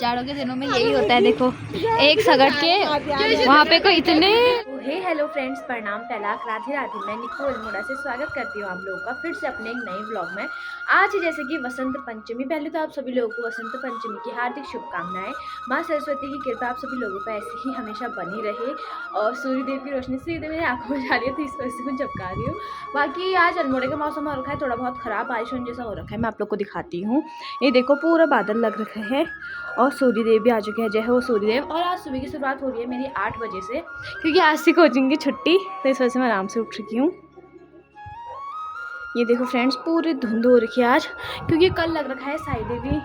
जाड़ों के दिनों में यही होता है। देखो एक सगड़ के वहाँ पे कोई इतने। हे हेलो फ्रेंड्स, प्रणाम, तलाक, राधे राधे। मैं निको अल्मोड़ा से स्वागत करती हूँ आप लोगों का फिर से अपने एक नए ब्लॉग में। आज जैसे कि वसंत पंचमी, पहले तो आप सभी लोगों को वसंत पंचमी की हार्दिक शुभकामनाएं। माँ सरस्वती की कृपा आप सभी लोगों पर ऐसे ही हमेशा बनी रहे और सूर्य देव की रोशनी सीधे मेरी आंखों में जा रही है तो इस वजह से मैं झपका रही हूँ। बाकी आज अल्मोड़े का मौसम हो रखा है थोड़ा बहुत ख़राब, बारिश जैसा हो रखा है। मैं आप लोग को दिखाती हूँ। ये देखो पूरा बादल लग रखे हैं और सूर्यदेव भी आ चुके हैं। जय हो सूर्यदेव। और आज सुबह की शुरुआत हो रही है मेरी 8 बजे से, क्योंकि आज से कोचिंग की छुट्टी, तो इस वजह से मैं आराम से उठ चुकी हूँ। ये देखो फ्रेंड्स पूरी धुंध हो रखी है आज, क्योंकि कल लग रखा है साई देवी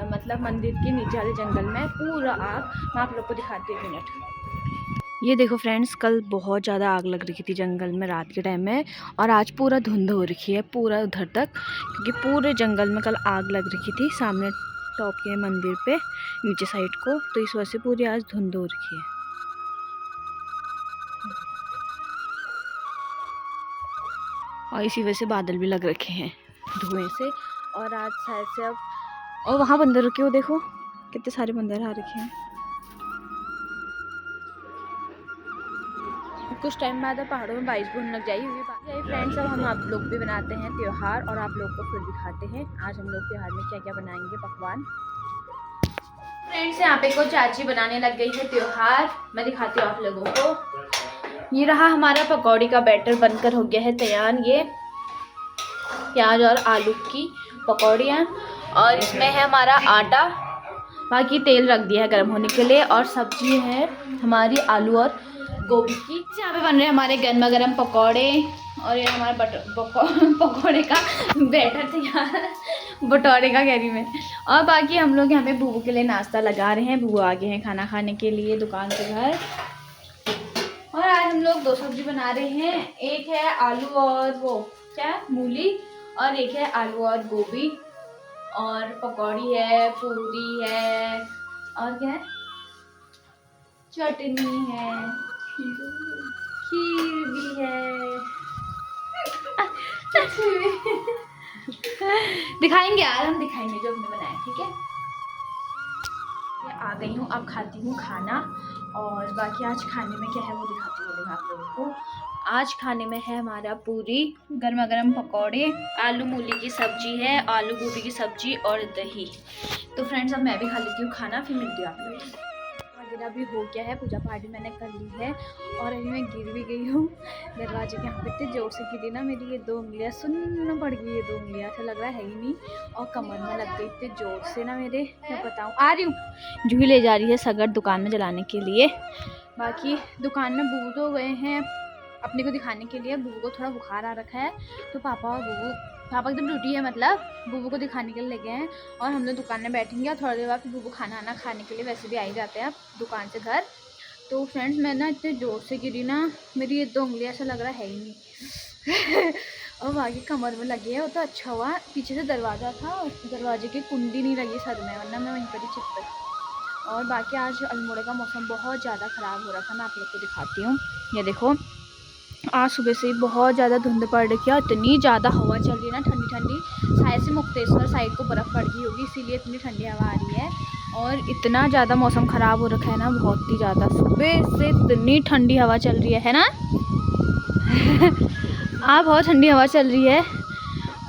मतलब मंदिर के नीचे वाले जंगल में पूरा आग। मैं आप लोग को दिखाती हूँ, मिनट। ये देखो फ्रेंड्स कल बहुत ज़्यादा आग लग रही थी जंगल में रात के टाइम में, और आज पूरा धुंध हो रखी है पूरा उधर तक, क्योंकि पूरे जंगल में कल आग लग रखी थी सामने टॉप के मंदिर पे नीचे साइड को, तो इस वजह से पूरी आज धुंध हो रखी है। और इसी वजह से बादल भी लग रखे हैं धुएं से। और आज शायद से अब, और वहाँ बंदर रुके हो, देखो कितने सारे बंदर आ रखे हैं। कुछ टाइम बाद पहाड़ों में बारिश भी होने लग जाएगी। फ्रेंड्स अब हम आप लोग भी बनाते हैं त्योहार और आप लोग को फिर दिखाते हैं आज हम लोग त्योहार में क्या क्या बनाएंगे पकवान। फ्रेंड्स यहाँ पे को चाची बनाने लग गई है त्योहार, मैं दिखाती हूँ आप लोगों को। ये रहा हमारा पकौड़ी का बैटर बनकर हो गया है तैयार। ये प्याज और आलू की पकौड़ियाँ, और इसमें है हमारा आटा, बाकी तेल रख दिया है गर्म होने के लिए, और सब्जी है हमारी आलू और गोभी की। यहाँ पे बन रहे हैं हमारे गर्मा गर्म पकौड़े, और ये हमारा पकौड़े का बैटर तैयार, बटोरे का कह रही मैं। और बाकी हम लोग यहाँ पे बुबू के लिए नाश्ता लगा रहे हैं। बुबू आ गए हैं खाना खाने के लिए दुकान से घर। और आज हम लोग 2 सब्जी बना रहे हैं, एक है आलू और वो क्या मूली, और एक है आलू और गोभी, और पकौड़ी है, पूरी है, और क्या है, चटनी है, खीर भी है। दिखाएंगे यार, हम दिखाएंगे जो हमने बनाया, ठीक है। आ गई हूँ, अब खाती हूँ खाना, और बाकी आज खाने में क्या है वो दिखाती हूँ आप लोगों को। आज खाने में है हमारा पूरी, गर्मा गर्म पकौड़े, आलू मूली की सब्जी है, आलू गोभी की सब्जी और दही। तो फ्रेंड्स अब मैं भी खा लेती हूँ खाना, फिर मिलती हूँ आप लोगों से। वगैरह भी हो गया है, पूजा पाठ भी मैंने कर ली है, और अभी मैं गिर भी गई हूँ दरवाजे के यहाँ पे। इतने जोर से गिरी ना, मेरी ये 2 उंगलियाँ सुनना पड़ गई, ये 2 उंगलियाँ ऐसा लग रहा है ही नहीं, और कमर में लग गई इतने जोर से ना मेरे, मैं बताऊँ। आ रही हूँ। जूही ले जा रही है सगर दुकान में जलाने के लिए। बाकी दुकान में बुबू तो गए हैं अपने को दिखाने के लिए। बुबू को थोड़ा बुखार आ रखा है, तो पापा और बुबू, पापा एकदम ड्यूटी है मतलब, बुबू को दिखाने के लिए ले गए हैं, और हम लोग दुकान में बैठेंगे, और थोड़ी देर बाद बुबू खाना आना खाने के लिए वैसे भी आ ही जाते हैं दुकान से घर। तो फ्रेंड्स मैं ना इतने ज़ोर से गिरी ना, मेरी ये 2 उंगलियाँ ऐसा लग रहा है ही नहीं। और बाकी कमर में लगी है, वो तो अच्छा हुआ पीछे से दरवाज़ा था, दरवाजे की कुंडी नहीं लगी सर में, वरना मैं वहीं पर ही चिपक। और बाकी आज अल्मोड़ा का मौसम बहुत ज़्यादा ख़राब हो रहा था, मैं आप लोग को दिखाती हूँ। ये देखो आज सुबह से ही बहुत ज़्यादा धुंध पड़ रही है, इतनी ज़्यादा हवा चल रही है ना ठंडी ठंडी। शायद से मुक्तेश्वर साइड को बर्फ़ पड़ गई होगी, इसीलिए इतनी ठंडी हवा आ रही है। और इतना ज़्यादा मौसम ख़राब हो रखा है ना, बहुत ही ज़्यादा, सुबह से इतनी ठंडी हवा चल रही है ना। बहुत ठंडी हवा चल रही है।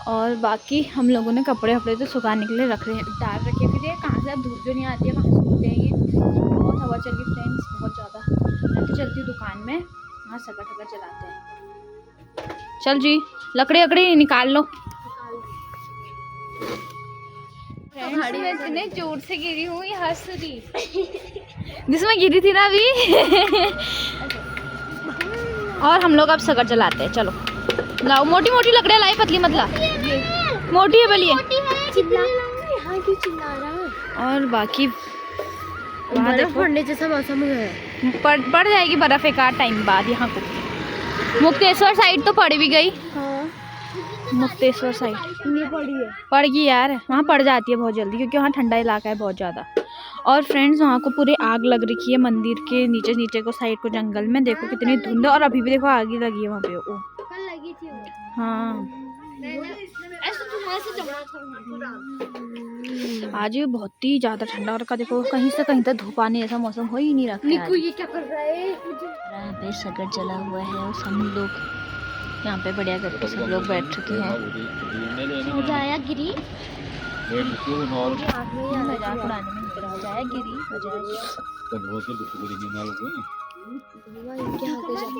और बाकी हम लोगों ने कपड़े वपड़े तो सुखाने के लिए रख रहे हैं, डाल रखे, फिर ये कहाँ से अब धूप जो नहीं आती है वहाँ सूखते हैं। ये बहुत हवा चल रही फ्रेंड्स, बहुत ज़्यादा। मैं तो चलती हूँ दुकान में, वहाँ सगा ठगा चलाते हैं। चल जी, लकड़ी लकड़ी निकाल लो। फ्रेंड्स मैं इतने जोर से गिरी हूँ, ये हंस रही जिसमें गिरी थी ना अभी। और हम लोग अब सगर चलाते हैं, चलो लाओ। मोटी मोटी लकड़ियाँ लाई, पतली मतलब मोटी है बोलिए। और बाकी वहाँ देखो पड़ने जैसा मौसम है, पड़ जाएगी बर्फ़ एक आध टाइम बाद। यहाँ को मुक्तेश्वर साइड तो पड़ भी गई। हाँ। मुक्तेश्वर साइड नहीं पड़ी है, पड़ गई यार, वहाँ पड़ जाती है बहुत जल्दी, क्योंकि वहाँ ठंडा इलाका है बहुत ज़्यादा। और फ्रेंड्स वहाँ को पूरी आग लग रखी है मंदिर के नीचे नीचे को साइड को जंगल में, देखो कितनी धुंध है, और अभी भी देखो आग ही लगी है वहाँ पे। ओ हाँ आज ये बहुत ही ज्यादा ठंडा हो रखा, देखो कहीं से कहीं तक धूप आने ऐसा मौसम हो ही नहीं रखा है। ये क्या कर रहा है? यहाँ पे सकट जला हुआ है और सब लोग यहाँ पे बढ़िया करके सब लोग बैठ चुके हैं। बजाया गिरी मजाक उड़ाने में निकला, बजाया गिरी बजाया इनके हाथ हो जाएगा।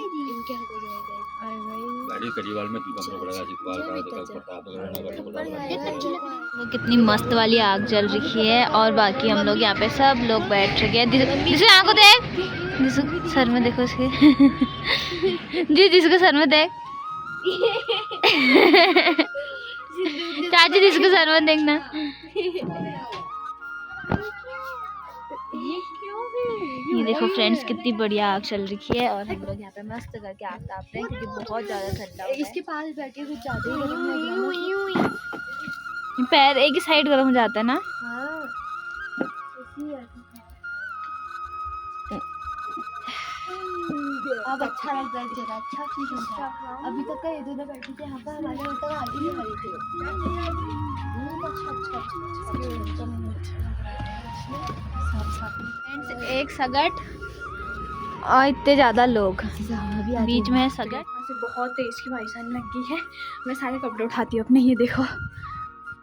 वो कितनी मस्त वाली आग जल रही है और बाकी हम लोग यहाँ पे सब लोग बैठ चुके हैं। जिसको यहाँ को देख, जिसको सर में देखो उसके जी, जिसको सर में देख चाची, जिसको सर में देखना। ये देखो फ्रेंड्स कितनी बढ़िया आग चल रही है और हम लोग यहाँ पे मस्त करके आग ताप रहे हैं क्योंकि बहुत ज्यादा ठंडा हो रहा है। इसके पास बैठे कुछ ज्यादा ही गर्म लग रहा है। पैर एक ही साइड गर्म हो जाता है ना। हाँ, अब अच्छा लग रहा है जरा, अच्छा फील हो रहा है। अभी तक ये दोनों बैठे थे यहाँ पर, हमारे यहाँ तक आगे नहीं खड़े थे। फ्रेंड्स एक सगट और इतने ज़्यादा लोग बीच में सगट से बहुत तेज की बारिश आने लग गई है। मैं सारे कपड़े उठाती हूँ अपने, ये देखो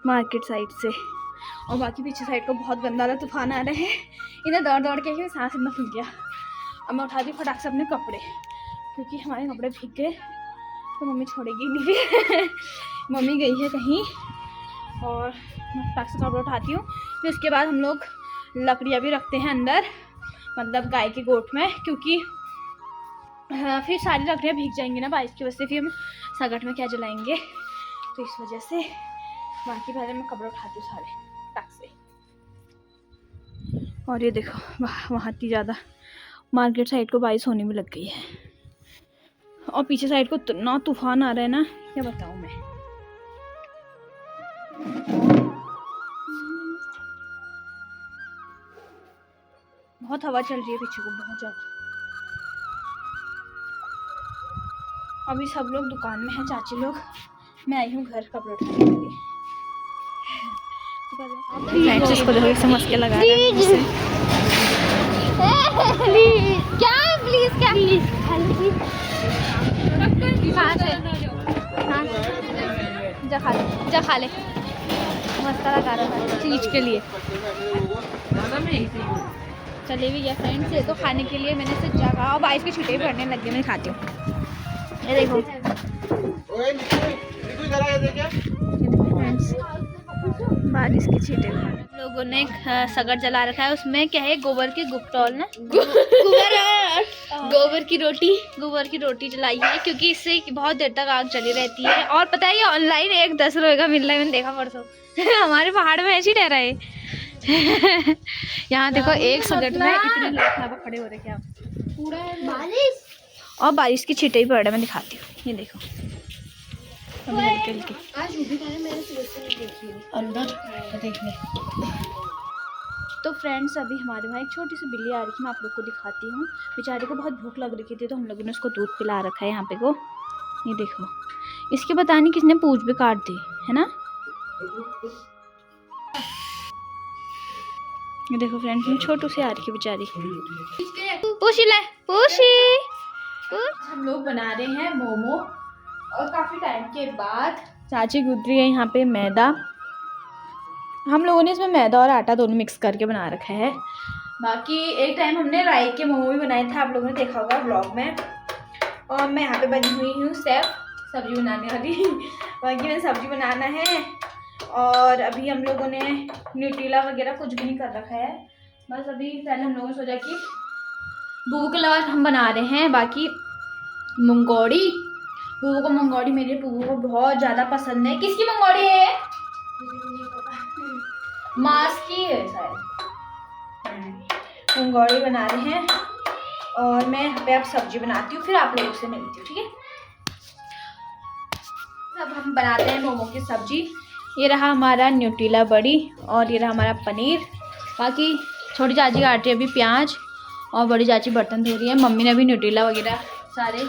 मार्केट साइड से, और बाकी पीछे साइड को बहुत गंदा वाला तूफान आ रहा है। इधर दौड़ दौड़ के ही सांस इतना फूल गया। अब मैं उठाती हूँ फटाक से अपने कपड़े क्योंकि हमारे कपड़े भीग गए तो मम्मी छोड़ेगी नहीं फिर मम्मी गई है कहीं, और मैं फटाक से कपड़े उठाती हूँ। फिर उसके बाद हम लोग लकड़ियाँ भी रखते हैं अंदर, मतलब गाय के गोठ में, क्योंकि फिर सारी लकड़ियाँ भीग जाएंगी ना बारिश की वजह से, फिर हम सगट में क्या जलाएंगे, तो इस वजह से। बाकी पहले मैं कपड़े उठाती हूँ सारे टक से। और ये देखो वहाँ इतनी ज़्यादा मार्केट साइड को बारिश होने में लग गई है और पीछे साइड को इतना तूफान आ रहा है ना, क्या बताऊँ मैं। बहुत हवा चल रही है पीछे को, बहुत ज़्यादा। अभी सब लोग दुकान में हैं, चाची लोग, मैं आई हूँ घर कपड़े उठाने के लिए। इसको देखो कैसे मस्के लगा रहा है। क्या प्लीज, क्या प्लीज, कहाँ से? हाँ जा खा ले मस्का लगा रहा था चीज के लिए। चले भी गया फ्रेंड्स, ये तो खाने के लिए मैंने इसे जगह और बारिश की छुट्टी पड़ने लग गई, मैं खाती हूँ। ये देखो फ्रेंड्स बारिश की छींटे। लोगों ने सगट जला रखा है, उसमें क्या है, गोबर की गुप्तौल ना गोबर की रोटी जलाई है क्योंकि इससे बहुत देर तक आग चली रहती है। और पता है ये ऑनलाइन एक 10 रुपये का मिल रहा है, मैंने देखा परसों हमारे पहाड़ में ऐसे ही रह रहा है यहाँ देखो एक सगट में इतने लोग खड़े हो रहे क्या बारिश, और बारिश की छींटे ही पड़ रहे हैं। मैं दिखाती हूँ, ये देखो हल्के आज भी मैंने सुबह से नहीं देखी अंदर देखने। तो फ्रेंड्स अभी हमारे वहाँ एक छोटी सी बिल्ली आ रही थी, मैं आप लोग को दिखाती हूँ। बेचारे को बहुत भूख लग रही थी तो हम लोगों ने उसको दूध पिला रखा है यहाँ पे को। ये देखो इसके पता नहीं किसने पूंछ भी काट दी है ना। ये देखो फ्रेंड्स छोटू से आ रही है बेचारी। पूछी ले पूछी। हम लोग बना रहे हैं मोमो और काफ़ी टाइम के बाद चाची गुजरी है यहाँ पे मैदा। हम लोगों ने इसमें मैदा और आटा दोनों मिक्स करके बना रखा है। बाकी एक टाइम हमने राई के मोमो भी बनाए थे, आप लोगों ने देखा होगा व्लॉग में। और मैं यहाँ पे बनी हुई हूँ सेफ सब्जी बनाने वाली बाकी में सब्जी बनाना है। और अभी हम लोगों ने न्यूट्रीला वगैरह कुछ भी नहीं कर रखा है, बस अभी पहले हम लोगों ने सोचा कि बूबू के अलावा हम बना रहे हैं। बाकी मंगोड़ी, बूबू को मंगोड़ी, मेरे बूबू को बहुत ज़्यादा पसंद है। किसकी मंगोड़ी है? मास की है शायद। मंगोड़ी बना रहे हैं और मैं यहाँ पे अब सब्जी बनाती हूँ, फिर आप लोगों से मिलती हूँ, ठीक है। अब हम बनाते हैं मोमो की सब्जी। ये रहा हमारा न्यूट्रीला बड़ी और ये रहा हमारा पनीर। बाकी छोटी चाची काट रही है अभी प्याज और बड़ी चाची बर्तन धो रही है। मम्मी ने अभी न्यूट्रीला वगैरह सारे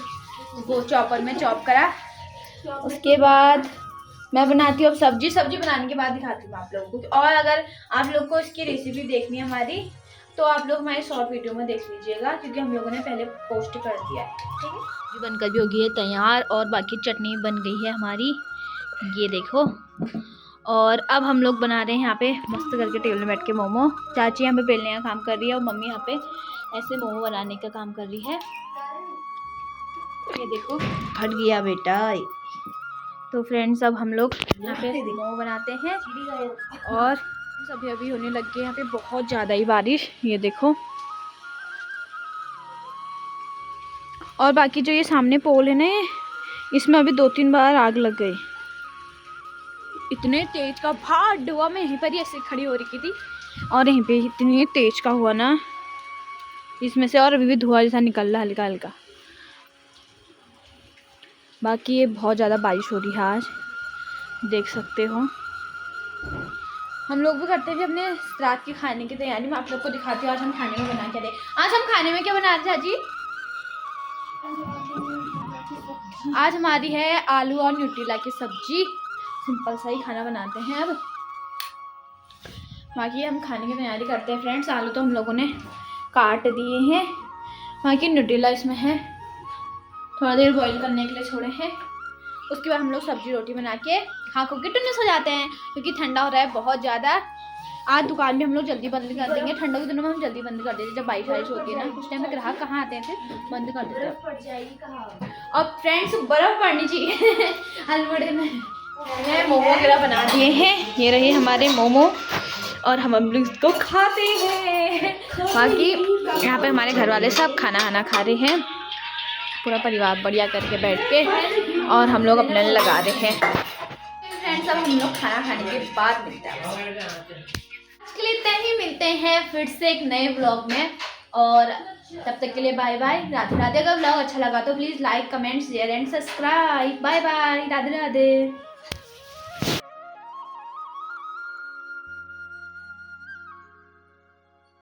वो चॉपर में चॉप करा। उसके बाद मैं बनाती हूँ अब सब्जी बनाने के बाद दिखाती हूँ आप लोगों को। और अगर आप लोग को इसकी रेसिपी देखनी है हमारी, तो आप लोग हमारी शॉर्ट वीडियो में देख लीजिएगा, क्योंकि हम लोगों ने पहले पोस्ट कर दिया है, ठीक है। जी बनकर भी हो गई है तैयार, और बाकी चटनी बन गई है हमारी, ये देखो। और अब हम लोग बना रहे हैं यहाँ पे मस्त करके टेबल में बैठ के मोमो। चाची यहाँ पे बेलने का काम कर रही है और मम्मी यहाँ पे ऐसे मोमो बनाने का काम कर रही है। ये देखो फट गया बेटा। तो फ्रेंड्स अब हम लोग यहाँ पे मोमो बनाते हैं, और अभी अभी होने लग गई यहाँ पे बहुत ज़्यादा ही बारिश, ये देखो। और बाकी जो ये सामने पोल है ना, इसमें अभी 2-3 बार आग लग गई। इतने तेज का भाट हुआ, मैं यहीं पर ही ऐसे खड़ी हो रही थी और यहीं पे इतनी तेज का हुआ ना इसमें से, और अभी भी धुआं जैसा निकल रहा है हल्का हल्का। बाकी ये बहुत ज़्यादा बारिश हो रही है आज, देख सकते हो। हम लोग भी करते हैं अपने रात की खाने की तैयारी। मैं आप लोग को दिखाती हूँ आज हम खाने में बना क्या रहे। आज हम खाने में क्या बना रहे हैं जी? आज हमारी है आलू और न्यूट्रेला की सब्जी। सिंपल सा ही खाना बनाते हैं अब। बाकी हम खाने की तैयारी करते हैं फ्रेंड्स। आलू तो हम लोगों ने काट दिए हैं, बाकी न्यूट्रेला इसमें है, थोड़ा देर बॉईल करने के लिए छोड़े हैं। उसके बाद हम लोग सब्जी रोटी बना के खा खो के टुन्ने सो जाते हैं, क्योंकि ठंडा हो रहा है बहुत ज़्यादा। आज दुकान भी हम लोग जल्दी बंद कर देंगे, ठंडों के दिनों में हम जल्दी बंद कर देते हैं। जब बारिश होती है ना, उस टाइम में ग्राहक कहाँ आते हैं, फिर बंद कर देते हैं। अब फ्रेंड्स बर्फ़ पड़नी चाहिए हलवड़े में। मोमो वगैरह बना दिए हैं, ये रहे हमारे मोमो, और हम लोग इसको खाते हैं। बाकी यहाँ पे हमारे घर वाले सब खाना खा रहे हैं, पूरा परिवार बढ़िया करके बैठ के, और हम लोग अपने लगा रहे हैं। फ्रेंड्स अब हम लोग खाना खाने के बाद मिलते हैं। आज के लिए इतना ही, मिलते हैं फिर से एक नए व्लॉग में, और तब तक के लिए बाय बाय, राधे राधे। अगर व्लॉग अच्छा लगा तो please like, comment, share and subscribe. Bye bye, Radhe Radhe.